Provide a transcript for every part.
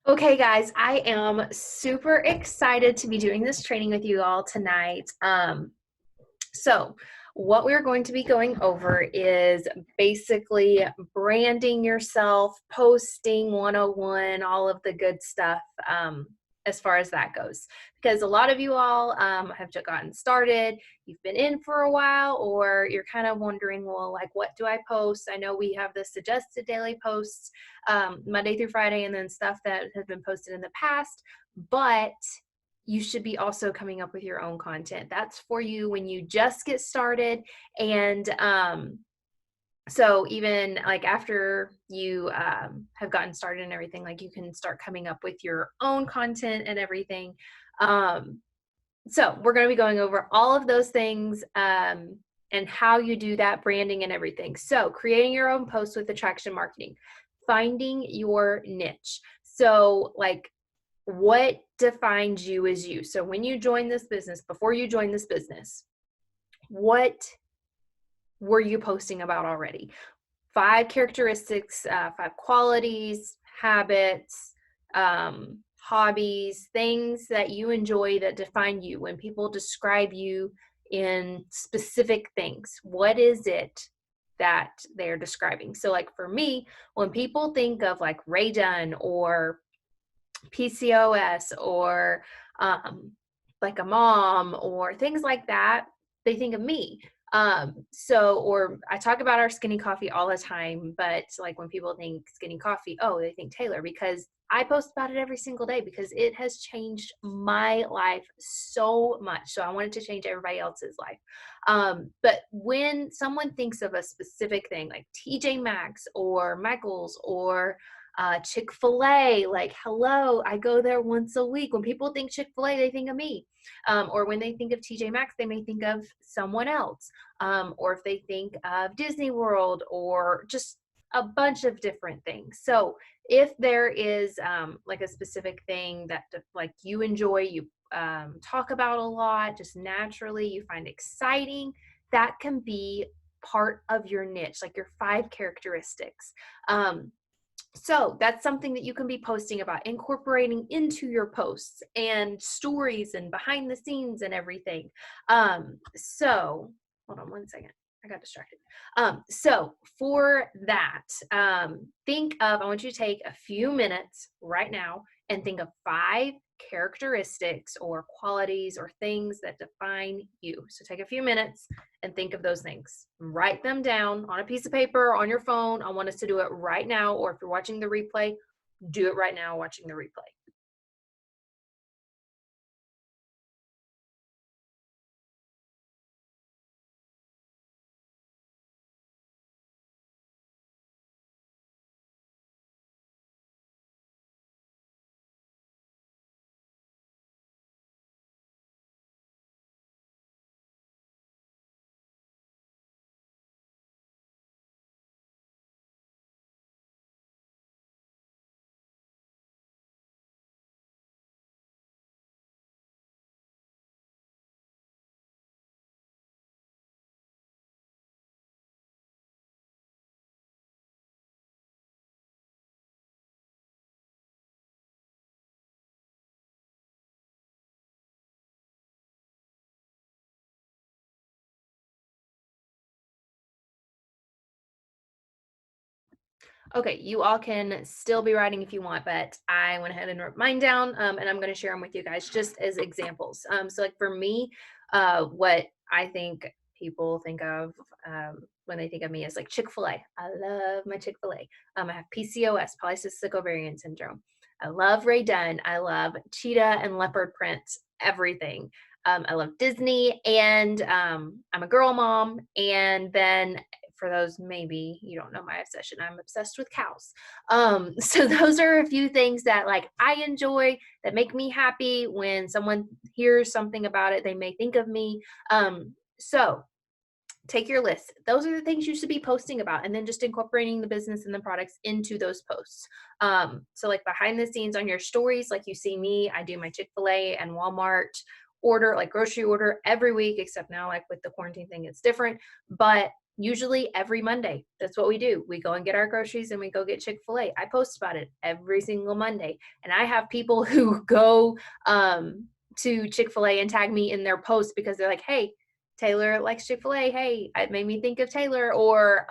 Okay, guys, I am super excited to be doing this training with you all tonight. So, what we're going to be going over is basically branding yourself, posting 101, all of the good stuff as far as that goes. Because a lot of you all have just gotten started, you've been in for a while, or you're kind of wondering, well, like, what do I post? I know we have the suggested daily posts Monday through Friday, and then stuff that has been posted in the past, but you should be also coming up with your own content. That's for you when you just get started. And so even like after you have gotten started and everything, like you can start coming up with your own content and everything. Um, so we're going to be going over all of those things and how you do that branding and everything. So creating your own posts with attraction marketing, finding your niche. So like what defines you as you? So when you join this business, before you join this business, what were you posting about already? 5 characteristics, 5 qualities, habits, hobbies, things that you enjoy that define you. When people describe you in specific things, what is it that they're describing? So like for me, when people think of like Ray Dunn or PCOS or like a mom or things like that, they think of me. Or I talk about our skinny coffee all the time, but like when people think skinny coffee, oh, they think Taylor because I post about it every single day because it has changed my life so much. So I wanted to change everybody else's life. But when someone thinks of a specific thing like TJ Maxx or Michael's or Chick-fil-A, like, hello, I go there once a week. When people think Chick-fil-A, they think of me. Or when they think of TJ Maxx, they may think of someone else. Or if they think of Disney World or just a bunch of different things. So if there is like a specific thing that like you enjoy, you talk about a lot, just naturally you find exciting, that can be part of your niche, like your 5 characteristics. So that's something that you can be posting about, incorporating into your posts and stories and behind the scenes and everything. So hold on one second. I got distracted. So for that, I want you to take a few minutes right now and think of 5 characteristics or qualities or things that define you. So take a few minutes and think of those things. Write them down on a piece of paper, on your phone. I want us to do it right now, or if you're watching the replay, do it right now watching the replay. Okay, you all can still be writing if you want, but I went ahead and wrote mine down, and I'm going to share them with you guys just as examples. So like for me, what I think people think of when they think of me is like Chick-fil-A. I love my Chick-fil-A. I have PCOS, polycystic ovarian syndrome. I love Ray Dunn. I love cheetah and leopard print, everything. I love Disney, and I'm a girl mom. And then for those maybe you don't know my obsession, I'm obsessed with cows. So those are a few things that like I enjoy that make me happy. When someone hears something about it, they may think of me. So take your list. Those are the things you should be posting about, and then just incorporating the business and the products into those posts. So like behind the scenes on your stories, like you see me, I do my Chick-fil-A and Walmart order, like grocery order every week, except now like with the quarantine thing, it's different. But usually every Monday. That's what we do. We go and get our groceries and we go get Chick-fil-A. I post about it every single Monday. And I have people who go to Chick-fil-A and tag me in their posts because they're like, hey, Taylor likes Chick-fil-A. Hey, it made me think of Taylor. Or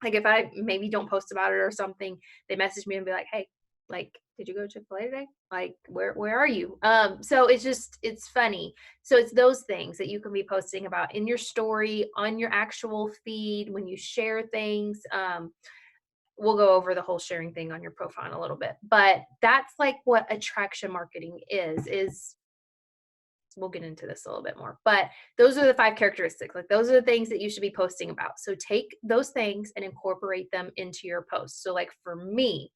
like if I maybe don't post about it or something, they message me and be like, hey, like, did you go to Chick-fil-A today? Like, where are you? So it's funny. So it's those things that you can be posting about in your story, on your actual feed, when you share things. We'll go over the whole sharing thing on your profile in a little bit. But that's like what attraction marketing is we'll get into this a little bit more, but those are the 5 characteristics. Like those are the things that you should be posting about. So take those things and incorporate them into your posts. So like for me,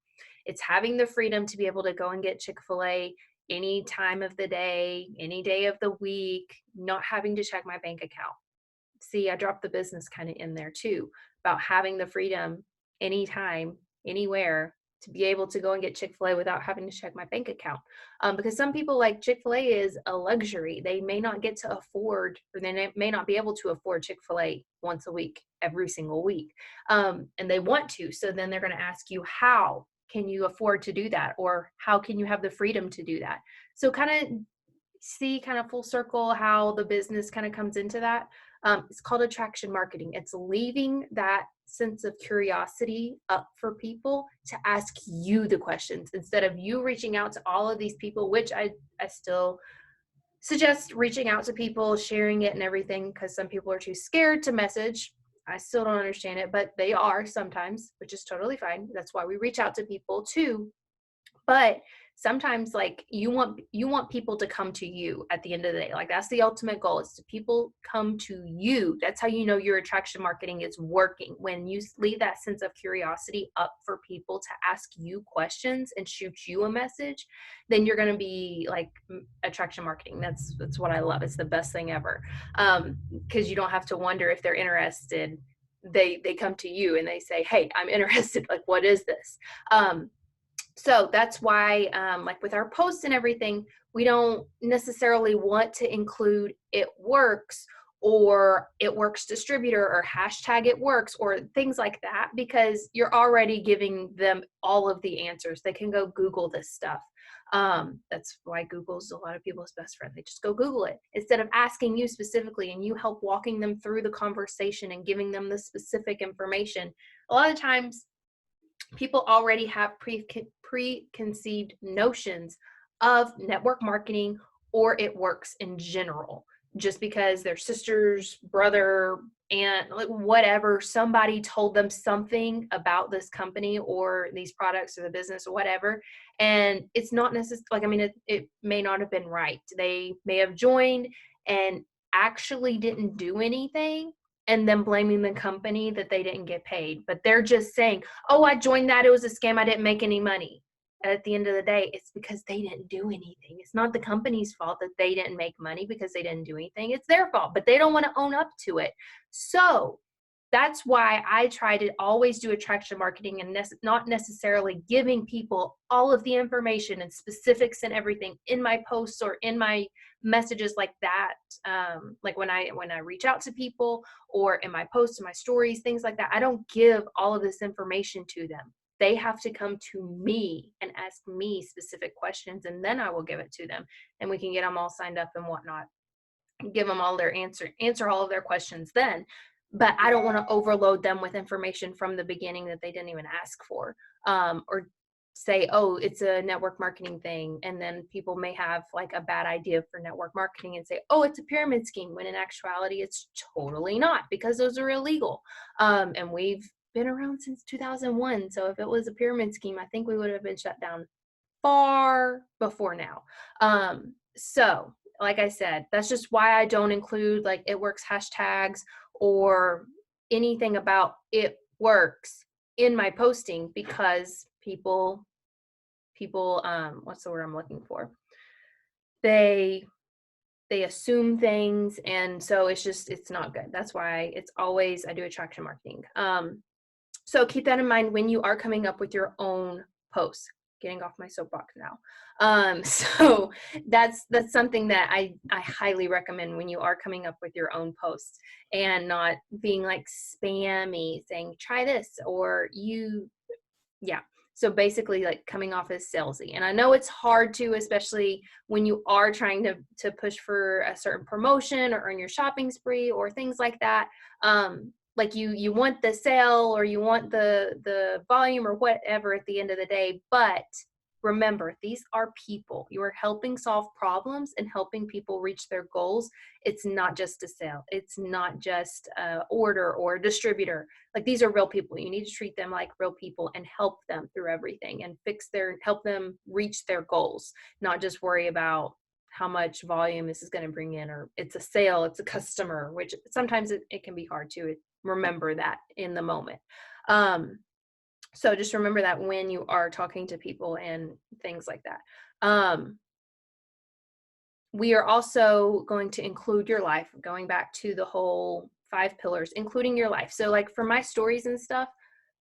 it's having the freedom to be able to go and get Chick-fil-A any time of the day, any day of the week, not having to check my bank account. See, I dropped the business kind of in there too, about having the freedom anytime, anywhere to be able to go and get Chick-fil-A without having to check my bank account. Because some people, like, Chick-fil-A is a luxury. They may not get to afford, or they may not be able to afford Chick-fil-A once a week, every single week. And they want to. So then they're going to ask you, how can you afford to do that? Or how can you have the freedom to do that? So kind of see kind of full circle how the business kind of comes into that. It's called attraction marketing. It's leaving that sense of curiosity up for people to ask you the questions instead of you reaching out to all of these people, which I still suggest reaching out to people, sharing it and everything, because some people are too scared to message. I still don't understand it, but they are sometimes, which is totally fine. That's why we reach out to people too. But sometimes like you want people to come to you at the end of the day. Like that's the ultimate goal, is to people come to you. That's how you know your attraction marketing is working, when you leave that sense of curiosity up for people to ask you questions and shoot you a message. Then you're going to be like attraction marketing. That's what I love. It's the best thing ever, because you don't have to wonder if they're interested. They come to you and they say, hey, I'm interested, like what is this? So that's why, like with our posts and everything, we don't necessarily want to include "it works" or "it works distributor" or hashtag "it works" or things like that, because you're already giving them all of the answers. They can go Google this stuff. That's why Google's a lot of people's best friend. They just go Google it instead of asking you specifically, and you help walking them through the conversation and giving them the specific information. A lot of times people already have preconceived notions of network marketing or it works in general, just because their sister's brother, aunt, like whatever, somebody told them something about this company or these products or the business or whatever. And it's not necessarily like, I mean, it may not have been right. They may have joined and actually didn't do anything, and then blaming the company that they didn't get paid. But they're just saying, oh, I joined that, it was a scam, I didn't make any money. At the end of the day, it's because they didn't do anything. It's not the company's fault that they didn't make money because they didn't do anything. It's their fault, but they don't want to own up to it. So that's why I try to always do attraction marketing and not necessarily giving people all of the information and specifics and everything in my posts or in my messages like that. Like when I reach out to people or in my posts and my stories, things like that, I don't give all of this information to them. They have to come to me and ask me specific questions, and then I will give it to them, and we can get them all signed up and whatnot, give them all their answer all of their questions then. But I don't want to overload them with information from the beginning that they didn't even ask for, or say, oh, it's a network marketing thing. And then people may have like a bad idea for network marketing and say, oh, it's a pyramid scheme, when in actuality, it's totally not, because those are illegal. And we've been around since 2001. So if it was a pyramid scheme, I think we would have been shut down far before now. So like I said, that's just why I don't include like "it works" hashtags or anything about "it works" in my posting, because people what's the word I'm looking for? They assume things, and so it's not good. That's why it's always, I do attraction marketing. So keep that in mind when you are coming up with your own posts. getting off my soapbox now. So that's something that I highly recommend when you are coming up with your own posts, and not being like spammy saying try this or yeah. So basically like coming off as salesy. And I know it's hard to, especially when you are trying to push for a certain promotion or earn your shopping spree or things like that. Like you want the sale or you want the volume or whatever at the end of the day, but remember, these are people. You are helping solve problems and helping people reach their goals. It's not just a sale. It's not just a order or a distributor. Like, these are real people. You need to treat them like real people and help them through everything and help them reach their goals, not just worry about how much volume this is going to bring in, or it's a sale, it's a customer, which sometimes it can be hard to remember that in the moment. So just remember that when you are talking to people and things like that. We are also going to include your life, going back to the whole 5 pillars, including your life. So like for my stories and stuff,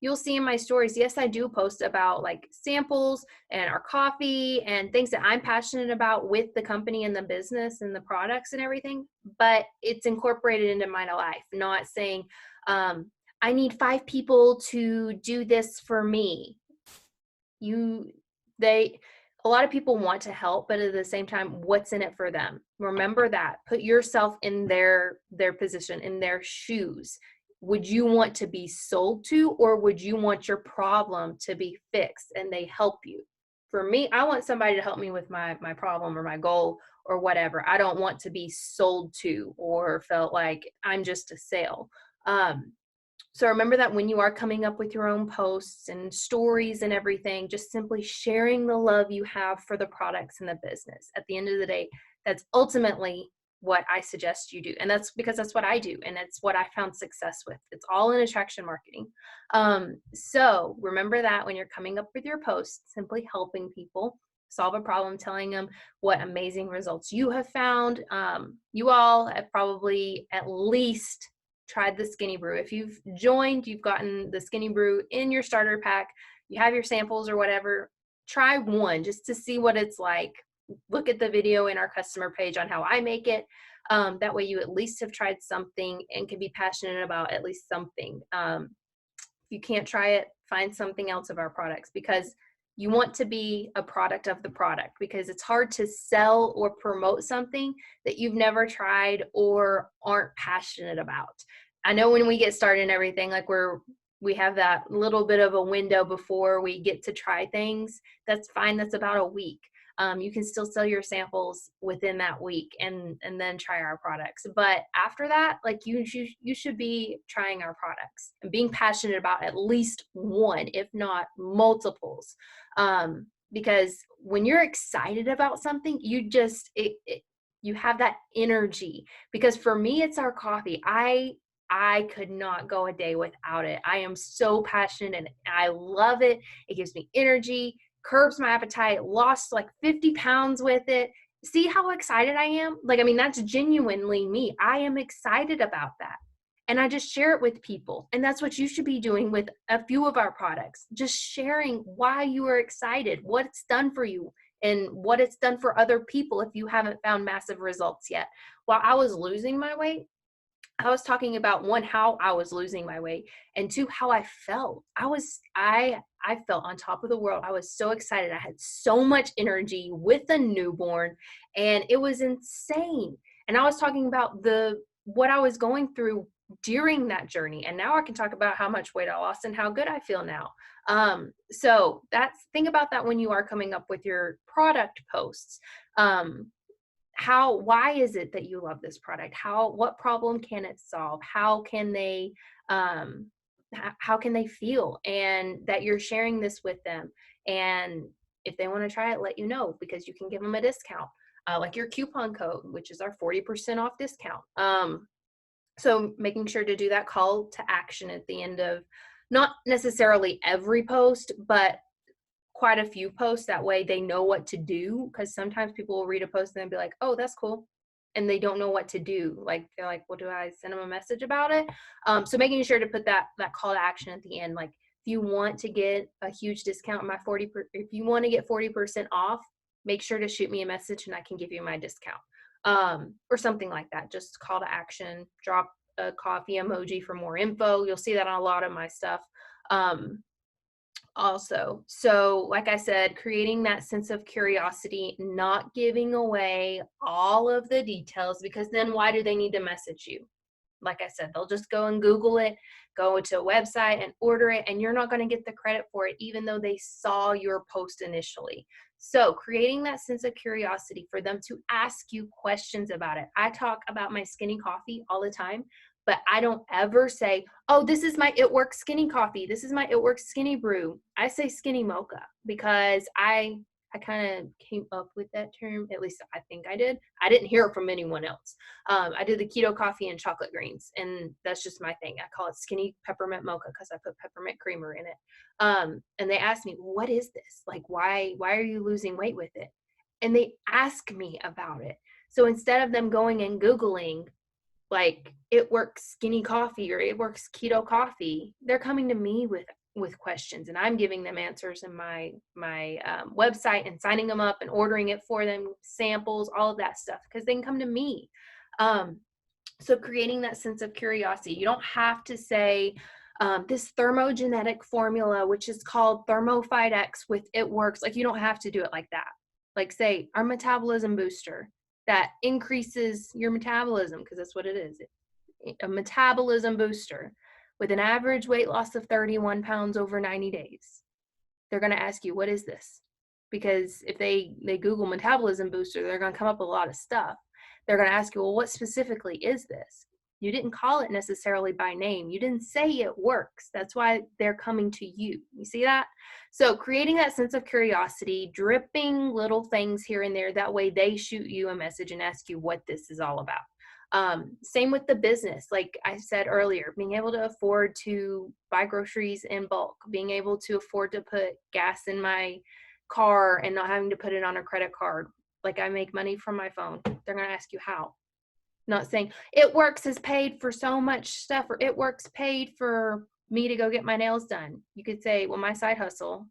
you'll see in my stories, yes, I do post about like samples and our coffee and things that I'm passionate about with the company and the business and the products and everything, but it's incorporated into my life, not saying, I need 5 people to do this for me. A lot of people want to help, but at the same time, what's in it for them? Remember that. Put yourself in their position, in their shoes. Would you want to be sold to, or would you want your problem to be fixed and they help you? For me, I want somebody to help me with my problem or my goal or whatever. I don't want to be sold to or felt like I'm just a sale. So remember that when you are coming up with your own posts and stories and everything, just simply sharing the love you have for the products and the business. At the end of the day, that's ultimately what I suggest you do. And that's because that's what I do. And it's what I found success with. It's all in attraction marketing. So remember that when you're coming up with your posts, simply helping people solve a problem, telling them what amazing results you have found. You all have probably at least tried the Skinny Brew. If you've joined, you've gotten the Skinny Brew in your starter pack, you have your samples or whatever, try one just to see what it's like. Look at the video in our customer page on how I make it. That way you at least have tried something and can be passionate about at least something. If you can't try it, find something else of our products, because you want to be a product of the product, because it's hard to sell or promote something that you've never tried or aren't passionate about. I know when we get started and everything, like we have that little bit of a window before we get to try things. That's fine. That's about a week. You can still sell your samples within that week and then try our products. But after that, like you should be trying our products and being passionate about at least one, if not multiples. Because when you're excited about something, you have that energy. Because for me, it's our coffee. I could not go a day without it. I am so passionate and I love it. It gives me energy, curbs my appetite, lost like 50 pounds with it. See how excited I am? Like, I mean, that's genuinely me. I am excited about that. And I just share it with people. And that's what you should be doing with a few of our products. Just sharing why you are excited, what it's done for you, and what it's done for other people if you haven't found massive results yet. While I was losing my weight, I was talking about, one, how I was losing my weight, and two, how I felt. I felt on top of the world. I was so excited. I had so much energy with a newborn, and it was insane. And I was talking about what I was going through during that journey. And now I can talk about how much weight I lost and how good I feel now. So think about that when you are coming up with your product posts. Why is it that you love this product? What problem can it solve? How can they feel, and that you're sharing this with them? And if they want to try it, let you know, because you can give them a discount, like your coupon code, which is our 40% off discount. So making sure to do that call to action at the end of, not necessarily every post, but quite a few posts. That way they know what to do, because sometimes people will read a post and be like, oh, that's cool, and they don't know what to do. Like, they're like, well, do I send them a message about it? So making sure to put that call to action at the end, like, if you want to get a huge discount, if you want to get 40% off, make sure to shoot me a message and I can give you my discount. Or something like that. Just call to action, drop a coffee emoji for more info. You'll see that on a lot of my stuff. Also, so like I said, creating that sense of curiosity, not giving away all of the details, because then why do they need to message you? Like I said, they'll just go and Google it, go to a website and order it, and you're not going to get the credit for it, even though they saw your post initially. So creating that sense of curiosity for them to ask you questions about it. I talk about my skinny coffee all the time, but I don't ever say, oh, this is my It Works skinny coffee. This is my It Works skinny brew. I say skinny mocha because I kind of came up with that term. At least I think I did. I didn't hear it from anyone else. I did the keto coffee and chocolate greens, and that's just my thing. I call it skinny peppermint mocha because I put peppermint creamer in it. And they asked me, what is this? Like, why are you losing weight with it? And they ask me about it. So instead of them going and Googling, like, It Works skinny coffee or It Works keto coffee, they're coming to me with questions, and I'm giving them answers in my website and signing them up and ordering it for them, samples, all of that stuff, because they can come to me. So creating that sense of curiosity. You don't have to say this thermogenetic formula, which is called ThermoFight X with It Works. Like, you don't have to do it like that. Like, say our metabolism booster that increases your metabolism, because that's what it is. A metabolism booster with an average weight loss of 31 pounds over 90 days. They're going to ask you, what is this? Because if they Google metabolism booster, they're going to come up with a lot of stuff. They're going to ask you, well, what specifically is this? You didn't call it necessarily by name. You didn't say It Works. That's why they're coming to you. You see that? So creating that sense of curiosity, dripping little things here and there, that way they shoot you a message and ask you what this is all about. Same with the business. Like I said earlier, being able to afford to buy groceries in bulk, being able to afford to put gas in my car and not having to put it on a credit card. Like, I make money from my phone. They're going to ask you how. Not saying It Works is paid for so much stuff, or It Works paid for me to go get my nails done. You could say, well, my side hustle.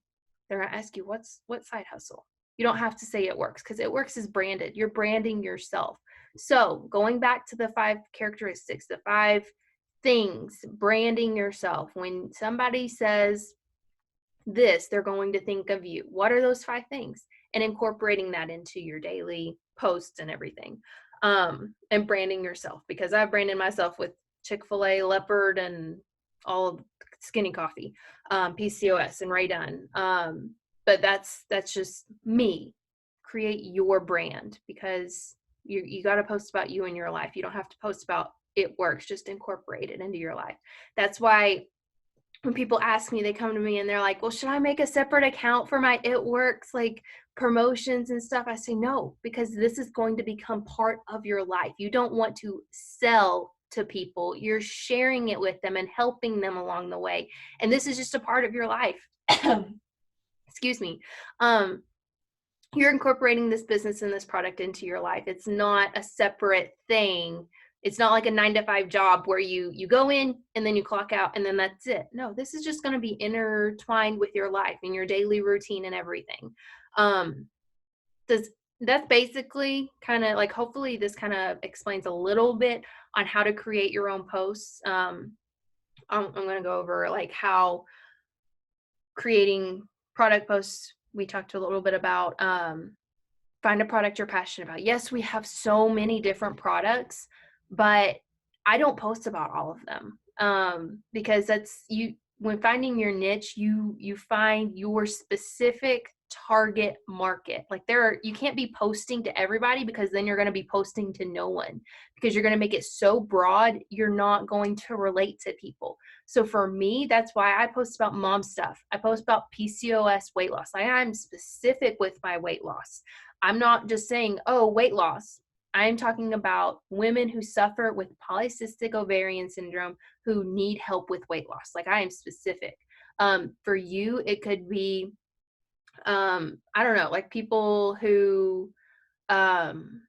They're going to ask you, what side hustle? You don't have to say It Works, because It Works is branded. You're branding yourself. So going back to the 5 characteristics, the 5 things, branding yourself. When somebody says this, they're going to think of you. What are those 5 things? And incorporating that into your daily posts and everything. And branding yourself, because I've branded myself with Chick-fil-A, Leopard, and all of Skinny Coffee, PCOS, and Rae Dunn. But that's just me. Create your brand, because you got to post about you and your life. You don't have to post about It Works. Just incorporate it into your life. That's why when people ask me, they come to me and they're like, well, should I make a separate account for my It Works, like, promotions and stuff? I say no, because this is going to become part of your life. You don't want to sell to people. You're sharing it with them and helping them along the way. And this is just a part of your life. Excuse me. You're incorporating this business and this product into your life. It's not a separate thing. It's not like a 9-to-5 job where you go in and then you clock out and then that's it. No, this is just going to be intertwined with your life and your daily routine and everything. That's basically kind of like, hopefully this kind of explains a little bit on how to create your own posts. I'm going to go over like how creating product posts. We talked a little bit about find a product you're passionate about. Yes, we have so many different products, but I don't post about all of them because that's you. When finding your niche, you find your specific target market. Like, you can't be posting to everybody, because then you're going to be posting to no one, because you're going to make it so broad, you're not going to relate to people. So for me, that's why I post about mom stuff. I post about PCOS, weight loss. I'm specific with my weight loss. I'm not just saying, oh, weight loss. I'm talking about women who suffer with polycystic ovarian syndrome who need help with weight loss. Like, I am specific. For you, it could be, I don't know, like people who, I'm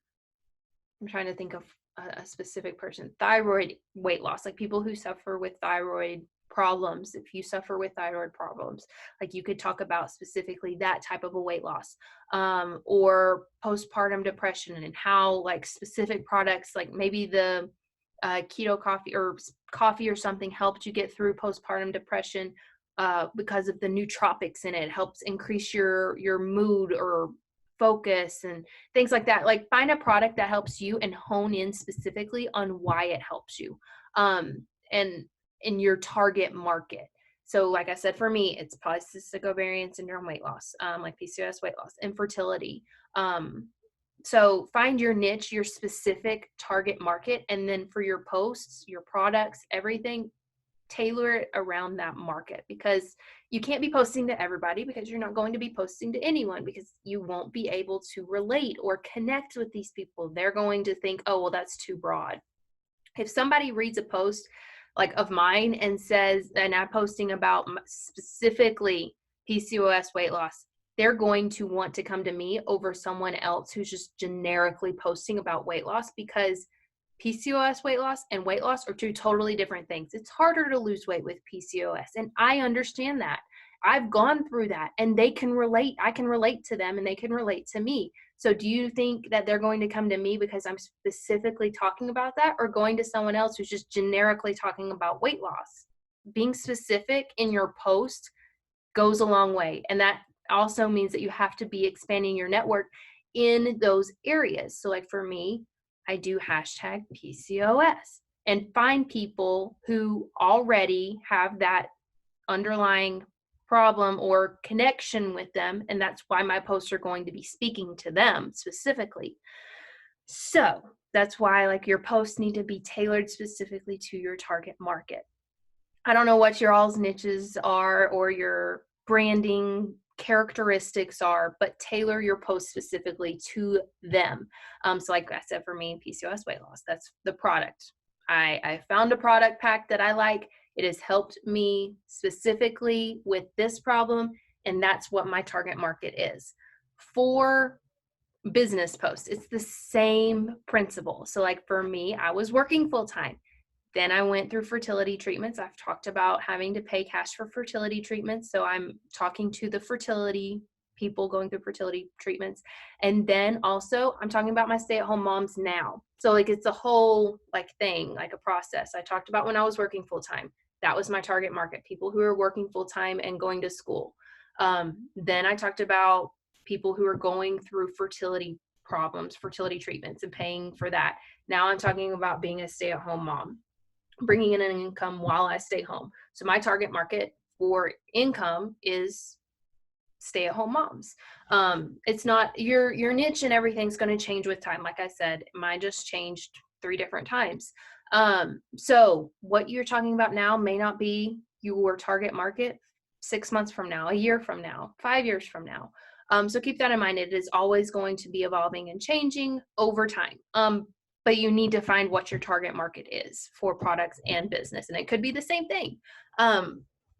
trying to think of a specific person, thyroid weight loss, like people who suffer with thyroid problems, if you suffer with thyroid problems, like you could talk about specifically that type of a weight loss, or postpartum depression and how like specific products, like maybe the keto coffee or coffee or something helped you get through postpartum depression because of the nootropics in it. It helps increase your mood or focus and things like that. Like find a product that helps you and hone in specifically on why it helps you, and in your target market. So like I said, for me, it's polycystic ovarian syndrome weight loss, like PCOS weight loss, infertility. So find your niche, your specific target market, and then for your posts, your products, everything, tailor it around that market, because you can't be posting to everybody, because you're not going to be posting to anyone, because you won't be able to relate or connect with these people. They're going to think, oh, well, that's too broad. If somebody reads a post like of mine and says, and I'm posting about specifically PCOS weight loss, they're going to want to come to me over someone else who's just generically posting about weight loss, because PCOS weight loss and weight loss are two totally different things. It's harder to lose weight with PCOS, and I understand that. I've gone through that, and they can relate. I can relate to them, and they can relate to me. So do you think that they're going to come to me because I'm specifically talking about that, or going to someone else who's just generically talking about weight loss? Being specific in your post goes a long way. And that also means that you have to be expanding your network in those areas. So like for me, I do hashtag PCOS and find people who already have that underlying problem or connection with them. And that's why my posts are going to be speaking to them specifically. So that's why like your posts need to be tailored specifically to your target market. I don't know what your all's niches are or your branding characteristics are, but tailor your post specifically to them. So like I said, for me, PCOS weight loss, that's the product. I found a product pack that I like. It has helped me specifically with this problem, and that's what my target market is. For business posts, it's the same principle. So like for me, I was working full time. Then I went through fertility treatments. I've talked about having to pay cash for fertility treatments. So I'm talking to the fertility people going through fertility treatments. And then also I'm talking about my stay-at-home moms now. So like it's a whole like thing, like a process. I talked about when I was working full-time. That was my target market, people who are working full-time and going to school. Then I talked about people who are going through fertility problems, fertility treatments, and paying for that. Now I'm talking about being a stay-at-home mom, bringing in an income while I stay home. So my target market for income is stay-at-home moms. It's not your niche, and everything's going to change with time. Like I said, mine just changed 3 different times. So what you're talking about now may not be your target market 6 months from now, a year from now, 5 years from now. So keep that in mind. It is always going to be evolving and changing over time. But you need to find what your target market is for products and business. And it could be the same thing.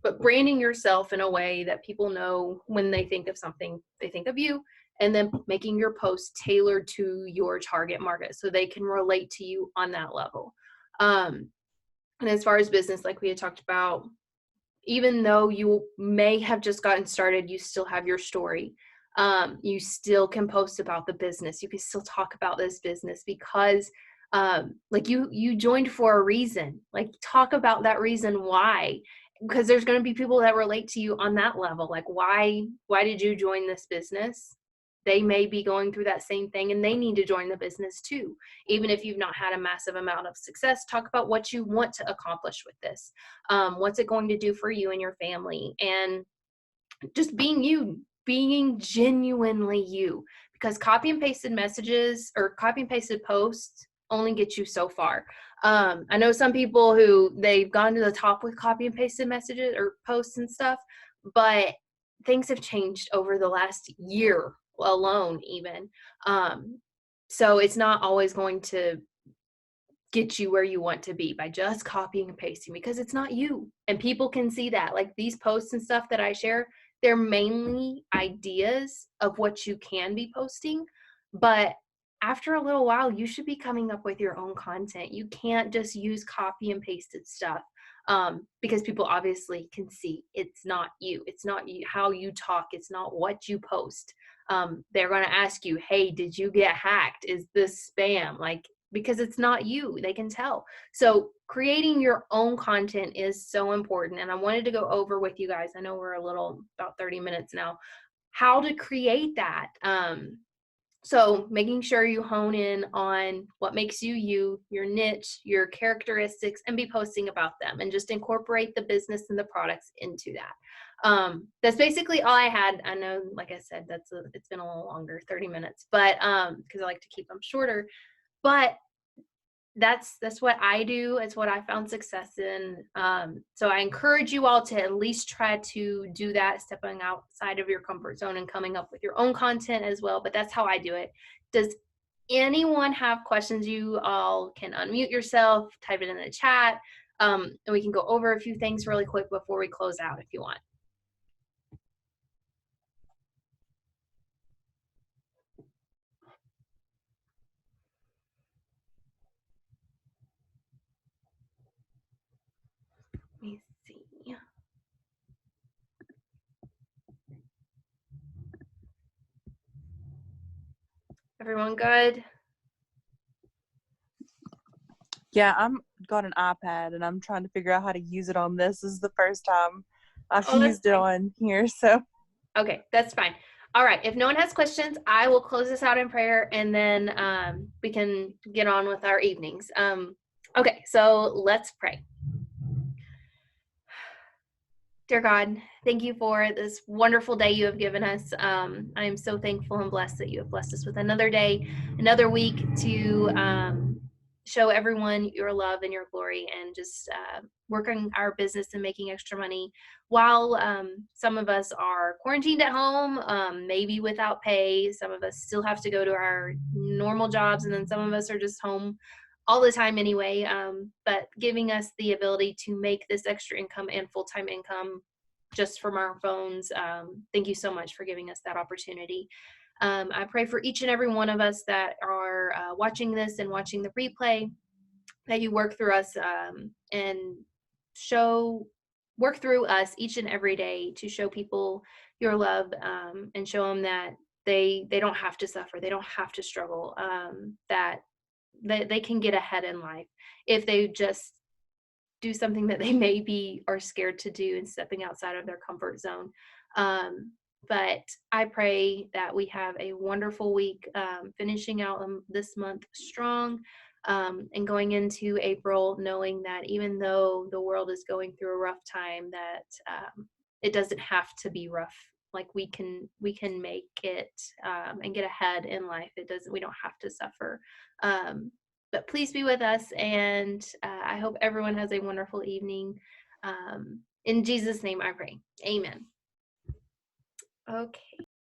But branding yourself in a way that people know when they think of something, they think of you, and then making your post tailored to your target market so they can relate to you on that level. And as far as business, like we had talked about, even though you may have just gotten started, you still have your story. You still can post about the business. You can still talk about this business because like you joined for a reason. Like talk about that reason why, because there's going to be people that relate to you on that level. Like why did you join this business? They may be going through that same thing and they need to join the business too. Even if you've not had a massive amount of success, talk about what you want to accomplish with this. What's it going to do for you and your family? And just being you, being genuinely you, because copy and pasted messages or copy and pasted posts only get you so far. I know some people who they've gone to the top with copy and pasted messages or posts and stuff, but things have changed over the last year alone even. So it's not always going to get you where you want to be by just copying and pasting, because it's not you. And people can see that. Like these posts and stuff that I share, they're mainly ideas of what you can be posting, but after a little while, you should be coming up with your own content. You can't just use copy and pasted stuff. because people obviously can see it's not you. It's not you, how you talk. It's not what you post. They're going to ask you, hey, did you get hacked? Is this spam? Like, because it's not you, they can tell. So creating your own content is so important. And I wanted to go over with you guys, I know we're about 30 minutes now, how to create that. So making sure you hone in on what makes you you, your niche, your characteristics, and be posting about them, and just incorporate the business and the products into that. That's basically all I had. I know, like I said, it's been a little longer, 30 minutes, but because I like to keep them shorter. But that's what I do. It's what I found success in. So I encourage you all to at least try to do that, stepping outside of your comfort zone and coming up with your own content as well. But that's how I do it. Does anyone have questions? You all can unmute yourself, type it in the chat, and we can go over a few things really quick before we close out if you want. Let me see. Everyone good? Yeah, I'm got an iPad and I'm trying to figure out how to use it on this. This is the first time I've used it on here, so. Okay, that's fine. All right, if no one has questions, I will close this out in prayer, and then we can get on with our evenings. Okay, so let's pray. Dear God, thank you for this wonderful day you have given us. I am so thankful and blessed that you have blessed us with another day, another week to show everyone your love and your glory, and just working our business and making extra money while some of us are quarantined at home, maybe without pay. Some of us still have to go to our normal jobs, and then some of us are just home all the time anyway, but giving us the ability to make this extra income and full-time income just from our phones. Thank you so much for giving us that opportunity. I pray for each and every one of us that are watching this and watching the replay, that you work through us and work through us each and every day to show people your love, and show them that they don't have to suffer, they don't have to struggle, that they can get ahead in life if they just do something that they maybe are scared to do and stepping outside of their comfort zone. But I pray that we have a wonderful week, finishing out this month strong, and going into April, knowing that even though the world is going through a rough time, that it doesn't have to be rough. Like we can make it and get ahead in life. We don't have to suffer. But please be with us, and I hope everyone has a wonderful evening. In Jesus' name I pray. Amen. Okay.